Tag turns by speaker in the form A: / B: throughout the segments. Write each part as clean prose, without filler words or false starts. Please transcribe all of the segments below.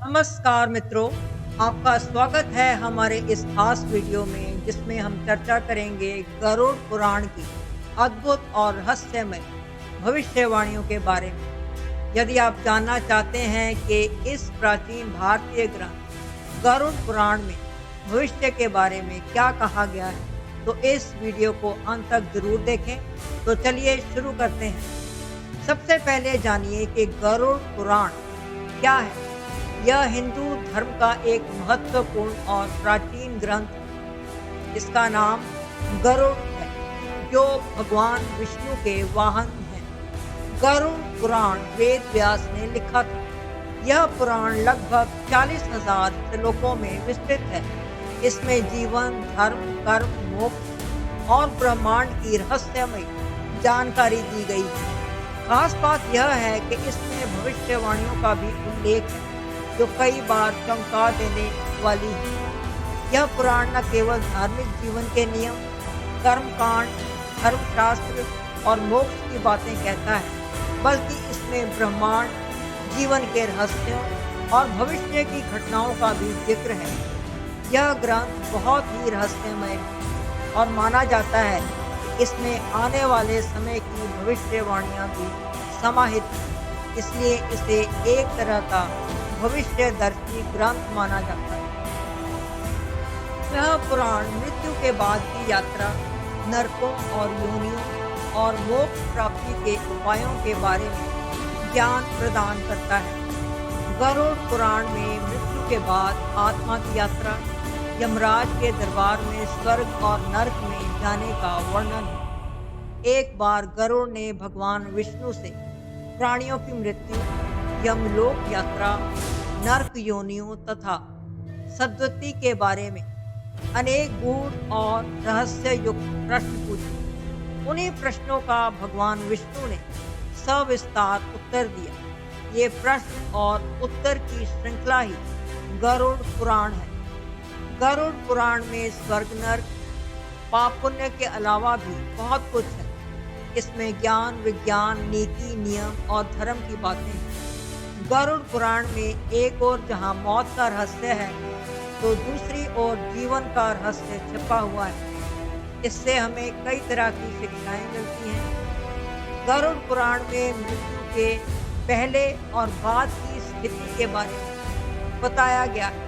A: नमस्कार मित्रों, आपका स्वागत है हमारे इस खास वीडियो में जिसमें हम चर्चा करेंगे गरुड़ पुराण की अद्भुत और रहस्यमय भविष्यवाणियों के बारे में। यदि आप जानना चाहते हैं कि इस प्राचीन भारतीय ग्रंथ गरुड़ पुराण में भविष्य के बारे में क्या कहा गया है, तो इस वीडियो को अंत तक जरूर देखें। तो चलिए शुरू करते हैं। सबसे पहले जानिए कि गरुड़ पुराण क्या है। यह हिंदू धर्म का एक महत्वपूर्ण और प्राचीन ग्रंथ है। इसका नाम गरुड़ है, जो भगवान विष्णु के वाहन हैं। गरुड़ पुराण वेद व्यास ने लिखा था। यह पुराण लगभग 40,000 श्लोकों में विस्तृत है। इसमें जीवन, धर्म, कर्म, मोक्ष और ब्रह्मांड की रहस्यमय जानकारी दी गई है। खास बात यह है कि इसमें भविष्यवाणियों का भी उल्लेख है, जो कई बार चमका देने वाली है। यह पुराण न केवल धार्मिक जीवन के नियम, कर्मकांड, धर्मशास्त्र और मोक्ष की बातें कहता है, बल्कि इसमें ब्रह्मांड, जीवन के रहस्यों और भविष्य की घटनाओं का भी जिक्र है। यह ग्रंथ बहुत ही रहस्यमय है और माना जाता है कि इसमें आने वाले समय की भविष्यवाणियां भी समाहित हैं। इसलिए इसे एक तरह का भविष्यदर्शी ग्रंथ माना जाता है। यह पुराण मृत्यु के बाद की यात्रा, नरकों और योनियों और मोक्ष प्राप्ति के उपायों के बारे में ज्ञान प्रदान करता है। गरुड़ पुराण में मृत्यु के बाद आत्मा की यात्रा, यमराज के दरबार में स्वर्ग और नरक में जाने का वर्णन है। एक बार गरुड़ ने भगवान विष्णु से प्राणियों की मृत्यु, यमलोक यात्रा, नरक योनियों तथा सद्गति के बारे में अनेक गूढ़ और रहस्य युक्त प्रश्न पूछे। उन्हीं प्रश्नों का भगवान विष्णु ने सविस्तार उत्तर दिया। ये प्रश्न और उत्तर की श्रृंखला ही गरुड़ पुराण है। गरुड़ पुराण में स्वर्ग, नरक, पाप पुण्य के अलावा भी बहुत कुछ है। इसमें ज्ञान, विज्ञान, नीति, नियम और धर्म की बातें हैं। गरुड़ पुराण में एक ओर जहां मौत का रहस्य है, तो दूसरी ओर जीवन का रहस्य छिपा हुआ है। इससे हमें कई तरह की शिक्षाएं मिलती हैं। गरुड़ पुराण में मृत्यु के पहले और बाद की स्थिति के बारे में बताया गया है।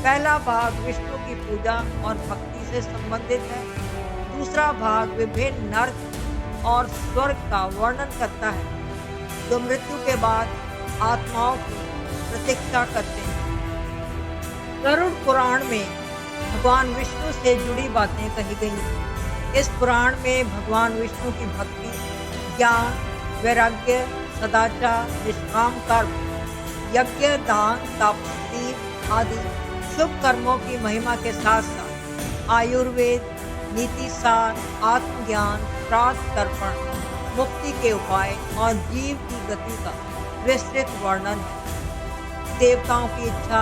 A: पहला भाग विष्णु की पूजा और भक्ति से संबंधित है। दूसरा भाग विभिन्न नरक और स्वर्ग का वर्णन करता है, जो मृत्यु के बाद आत्माओं की प्रतीक्षा करते हैं। गरुड़ पुराण में भगवान विष्णु से जुड़ी बातें कही गई हैं। इस पुराण में भगवान विष्णु की भक्ति, ज्ञान, वैराग्य, सदाचार, निष्काम कर्म, यज्ञ, दान, तप, तीर्थ आदि शुभ कर्मों की महिमा के साथ साथ आयुर्वेद, नीति सार, आत्मज्ञान, श्राद्ध तर्पण, मुक्ति के उपाय और जीव की गति का विस्तृत वर्णन है। देवताओं की इच्छा,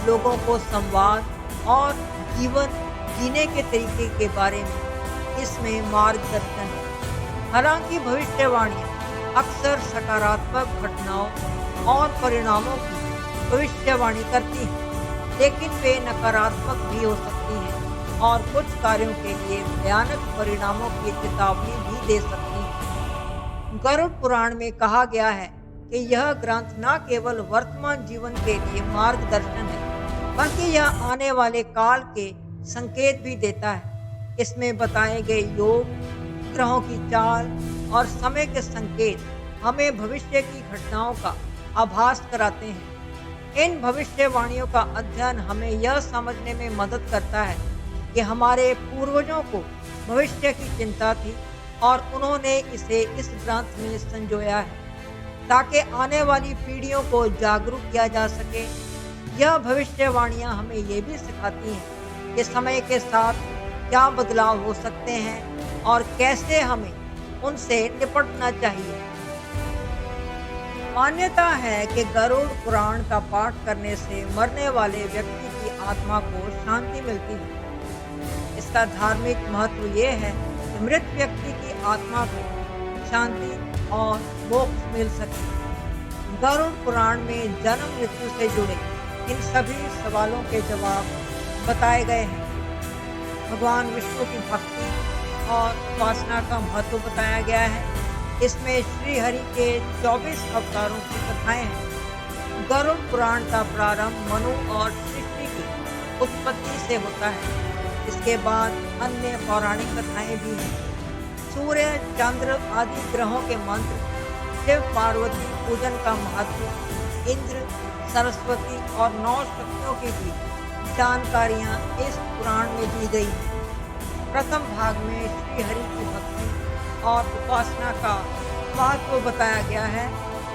A: लोगों को संवाद और जीवन जीने के तरीके के बारे में इसमें मार्गदर्शन है। हालांकि भविष्यवाणियां अक्सर सकारात्मक घटनाओं और परिणामों की भविष्यवाणी करती हैं, लेकिन वे नकारात्मक भी हो सकती हैं और कुछ कार्यों के लिए भयानक परिणामों की चेतावनी भी दे सकती हैं। गरुड़ पुराण में कहा गया है कि यह ग्रंथ न केवल वर्तमान जीवन के लिए मार्गदर्शन है, बल्कि यह आने वाले काल के संकेत भी देता है। इसमें बताए गए योग, ग्रहों की चाल और समय के संकेत हमें भविष्य की घटनाओं का आभास कराते हैं। इन भविष्यवाणियों का अध्ययन हमें यह समझने में मदद करता है कि हमारे पूर्वजों को भविष्य की चिंता थी और उन्होंने इसे इस ग्रंथ में संजोया है, ताकि आने वाली पीढ़ियों को जागरूक किया जा सके। यह भविष्यवाणियां हमें ये भी सिखाती हैं कि समय के साथ क्या बदलाव हो सकते हैं और कैसे हमें उनसे निपटना चाहिए। मान्यता है कि गरुड़ पुराण का पाठ करने से मरने वाले व्यक्ति की आत्मा को शांति मिलती है। इसका धार्मिक महत्व ये है कि मृत व्यक्ति की आत्मा को शांति और मोक्ष मिल सके। गरुड़ पुराण में जन्म मृत्यु से जुड़े इन सभी सवालों के जवाब बताए गए हैं। भगवान विष्णु की भक्ति और उपासना का महत्व बताया गया है। इसमें श्री हरि के 24 अवतारों की कथाएं हैं। गरुड़ पुराण का प्रारंभ मनु और सृष्टि की उत्पत्ति से होता है। इसके बाद अन्य पौराणिक कथाएं भी हैं। सूर्य, चंद्र आदि ग्रहों के मंत्र, शिव पार्वती पूजन का महत्व, इंद्र, सरस्वती और 9 शक्तियों की भी जानकारियां इस पुराण में दी गई हैं। प्रथम भाग में श्री हरि की भक्ति और उपासना का महत्व बताया गया है।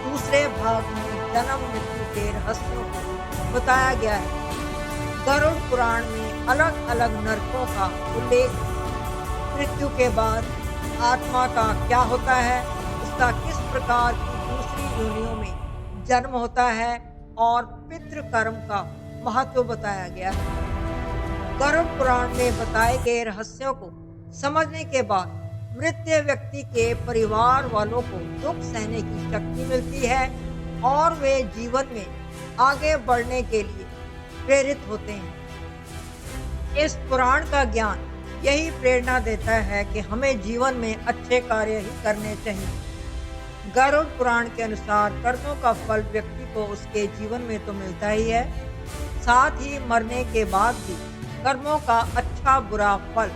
A: दूसरे भाग में जन्म मृत्यु के रहस्यों को बताया गया है। गरुड़ पुराण में अलग अलग नरकों का उल्लेख है। मृत्यु के बाद आत्मा का क्या होता है, उसका किस प्रकार की दूसरी योनियों में जन्म होता है और पितृकर्म का महत्व बताया गया है। गरुड़ पुराण में बताए गए रहस्यों को समझने के बाद मृत व्यक्ति के परिवार वालों को दुख सहने की शक्ति मिलती है और वे जीवन में आगे बढ़ने के लिए प्रेरित होते हैं। इस पुराण का ज्ञान यही प्रेरणा देता है कि हमें जीवन में अच्छे कार्य ही करने चाहिए। गरुड़ पुराण के अनुसार कर्मों का फल व्यक्ति को उसके जीवन में तो मिलता ही है, साथ ही मरने के बाद भी कर्मों का अच्छा बुरा फल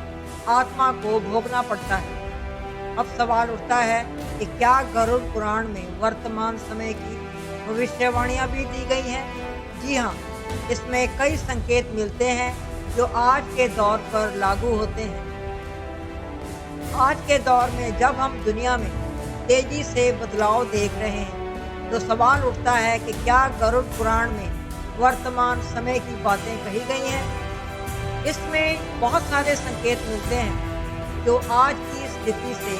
A: आत्मा को भोगना पड़ता है। अब सवाल उठता है कि क्या गरुड़ पुराण में वर्तमान समय की भविष्यवाणियां भी दी गई हैं? जी हाँ, इसमें कई संकेत मिलते हैं जो आज के दौर पर लागू होते हैं। आज के दौर में जब हम दुनिया में तेजी से बदलाव देख रहे हैं, तो सवाल उठता है कि क्या गरुड़ पुराण में वर्तमान समय की बातें कही गई हैं? इसमें बहुत सारे संकेत मिलते हैं जो आज की स्थिति से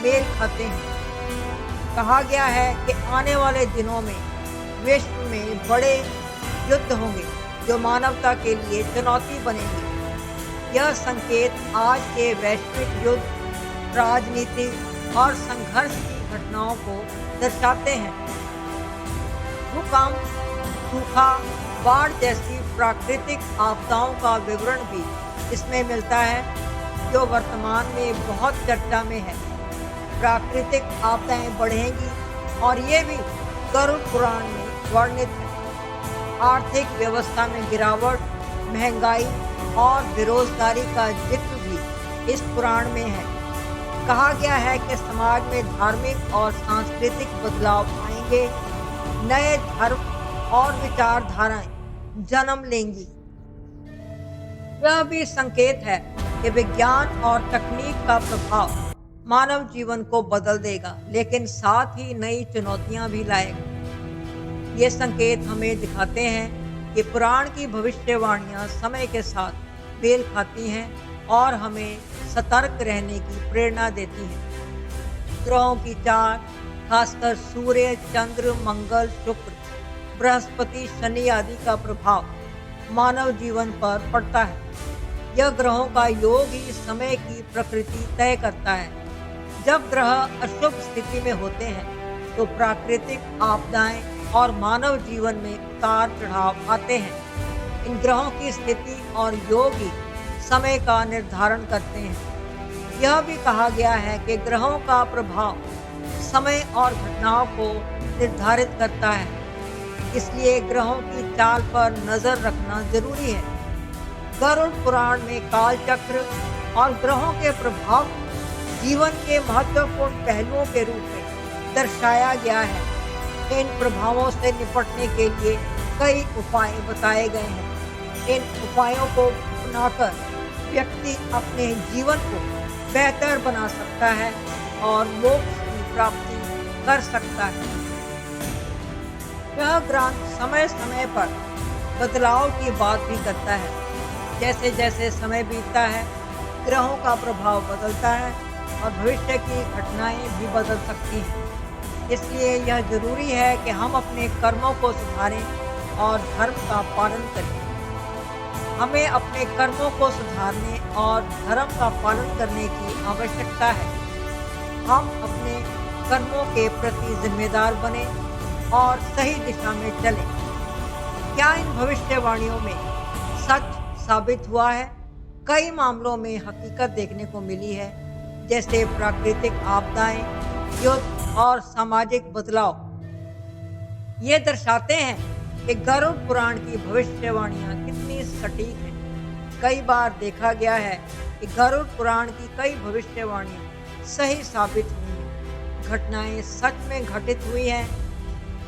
A: मेल खाते हैं। कहा गया है कि आने वाले दिनों में विश्व में बड़े युद्ध होंगे जो मानवता के लिए चुनौती बनेंगे। यह संकेत आज के वैश्विक युद्ध, राजनीति और संघर्ष की घटनाओं को दर्शाते हैं। भूकंप, सूखा, बाढ़ जैसी प्राकृतिक आपदाओं का विवरण भी इसमें मिलता है जो वर्तमान में बहुत चर्चा में है। प्राकृतिक आपदाएं बढ़ेंगी और ये भी गरुड़ पुराण में वर्णित है। आर्थिक व्यवस्था में गिरावट, महंगाई और बेरोजगारी का जिक्र भी इस पुराण में है। कहा गया है कि समाज में धार्मिक और सांस्कृतिक बदलाव आएंगे, नए धर्म और विचारधाराएं जन्म लेंगी। यह भी संकेत है कि विज्ञान और तकनीक का प्रभाव मानव जीवन को बदल देगा, लेकिन साथ ही नई चुनौतियां भी लाएगा। ये संकेत हमें दिखाते हैं कि पुराण की भविष्यवाणियां समय के साथ मेल खाती हैं और हमें सतर्क रहने की प्रेरणा देती हैं। ग्रहों की चाल, खासकर सूर्य, चंद्र, मंगल, शुक्र, बृहस्पति, शनि आदि का प्रभाव मानव जीवन पर पड़ता है। यह ग्रहों का योग ही समय की प्रकृति तय करता है। जब ग्रह अशुभ स्थिति में होते हैं तो प्राकृतिक आपदाएं और मानव जीवन में उतार चढ़ाव आते हैं। इन ग्रहों की स्थिति और योग ही समय का निर्धारण करते हैं। यह भी कहा गया है कि ग्रहों का प्रभाव समय और घटनाओं को निर्धारित करता है, इसलिए ग्रहों की चाल पर नजर रखना जरूरी है। गरुड़ पुराण में काल चक्र और ग्रहों के प्रभाव जीवन के महत्वपूर्ण पहलुओं के रूप में दर्शाया गया है। इन प्रभावों से निपटने के लिए कई उपाय बताए गए हैं। इन उपायों को अपनाकर व्यक्ति अपने जीवन को बेहतर बना सकता है और मोक्ष की प्राप्ति कर सकता है। यह ग्रंथ समय समय पर बदलाव की बात भी करता है। जैसे जैसे समय बीतता है, ग्रहों का प्रभाव बदलता है और भविष्य की घटनाएं भी बदल सकती हैं। इसलिए यह जरूरी है कि हम अपने कर्मों को सुधारें और धर्म का पालन करें। हमें अपने कर्मों को सुधारने और धर्म का पालन करने की आवश्यकता है। हम अपने कर्मों के प्रति जिम्मेदार बने और सही दिशा में चलें। क्या इन भविष्यवाणियों में सच साबित हुआ है? कई मामलों में हकीकत देखने को मिली है, जैसे प्राकृतिक आपदाएं, युद्ध और सामाजिक बदलाव। ये दर्शाते हैं कि गरुड़ पुराण की भविष्यवाणियां कितनी सटीक हैं। कई बार देखा गया है कि गरुड़ पुराण की कई भविष्यवाणियां सही साबित हुई हैं। घटनाएं सच में घटित हुई हैं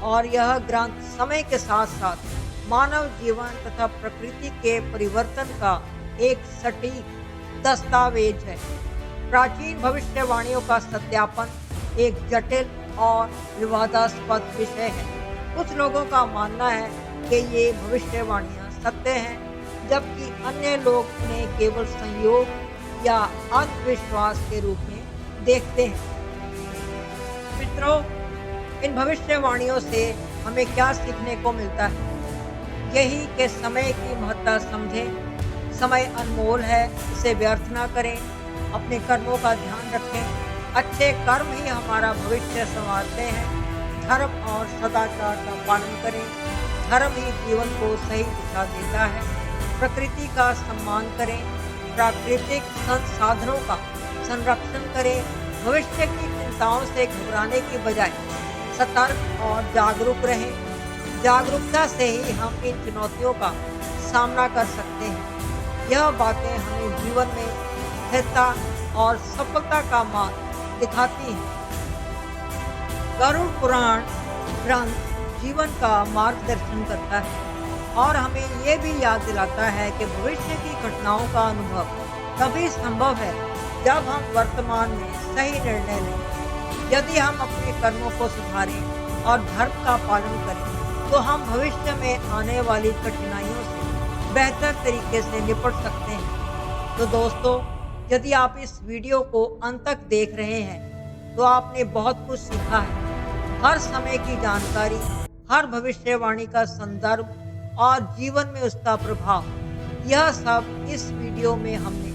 A: और यह ग्रंथ समय के साथ साथ मानव जीवन तथा प्रकृति के परिवर्तन का एक सटीक दस्तावेज है। प्राचीन भविष्यवाणियों का सत्यापन एक जटिल और विवादास्पद विषय है। कुछ लोगों का मानना है कि ये भविष्यवाणियां सत्य हैं, जबकि अन्य लोग उन्हें केवल संयोग या अंधविश्वास के रूप में देखते हैं। मित्रों, इन भविष्यवाणियों से हमें क्या सीखने को मिलता है? यही कि समय की महत्ता समझें। समय अनमोल है, इसे व्यर्थ ना करें। अपने कर्मों का ध्यान रखें। अच्छे कर्म ही हमारा भविष्य संवारते हैं। धर्म और सदाचार का पालन करें। धर्म ही जीवन को सही दिशा देता है। प्रकृति का सम्मान करें। प्राकृतिक संसाधनों का संरक्षण करें। भविष्य की चिंताओं से घबराने की बजाय सतर्क और जागरूक रहें। जागरूकता से ही हम इन चुनौतियों का सामना कर सकते हैं। यह बातें हमें जीवन में स्थिरता और सफलता का मार्ग दिखाती हैं। गरुड़ पुराण ग्रंथ जीवन का मार्गदर्शन करता है और हमें ये भी याद दिलाता है कि भविष्य की घटनाओं का अनुभव तभी संभव है जब हम वर्तमान में सही निर्णय लें। यदि हम अपने कर्मों को सुधारें और धर्म का पालन करें, तो हम भविष्य में आने वाली कठिनाइयों से बेहतर तरीके से निपट सकते हैं। तो दोस्तों, यदि आप इस वीडियो को अंत तक देख रहे हैं, तो आपने बहुत कुछ सीखा है। हर समय की जानकारी, हर भविष्यवाणी का संदर्भ और जीवन में उसका प्रभाव, यह सब इस वीडियो में हमने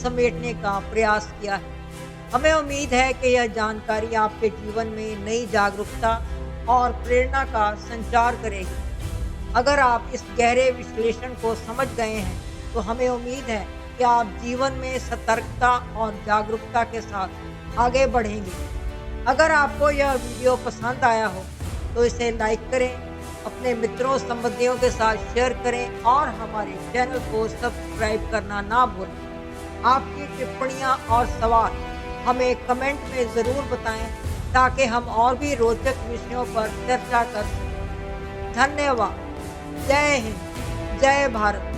A: समेटने का प्रयास किया है। हमें उम्मीद है कि यह जानकारी आपके जीवन में नई जागरूकता और प्रेरणा का संचार करेगी। अगर आप इस गहरे विश्लेषण को समझ गए हैं, तो हमें उम्मीद है कि आप जीवन में सतर्कता और जागरूकता के साथ आगे बढ़ेंगे। अगर आपको यह वीडियो पसंद आया हो, तो इसे लाइक करें, अपने मित्रों संबंधियों के साथ शेयर करें और हमारे चैनल को सब्सक्राइब करना ना भूलें। आपकी टिप्पणियां और सवाल हमें कमेंट में ज़रूर बताएं, ताकि हम और भी रोचक विषयों पर चर्चा कर सकें। धन्यवाद। जय हिंद, जय भारत।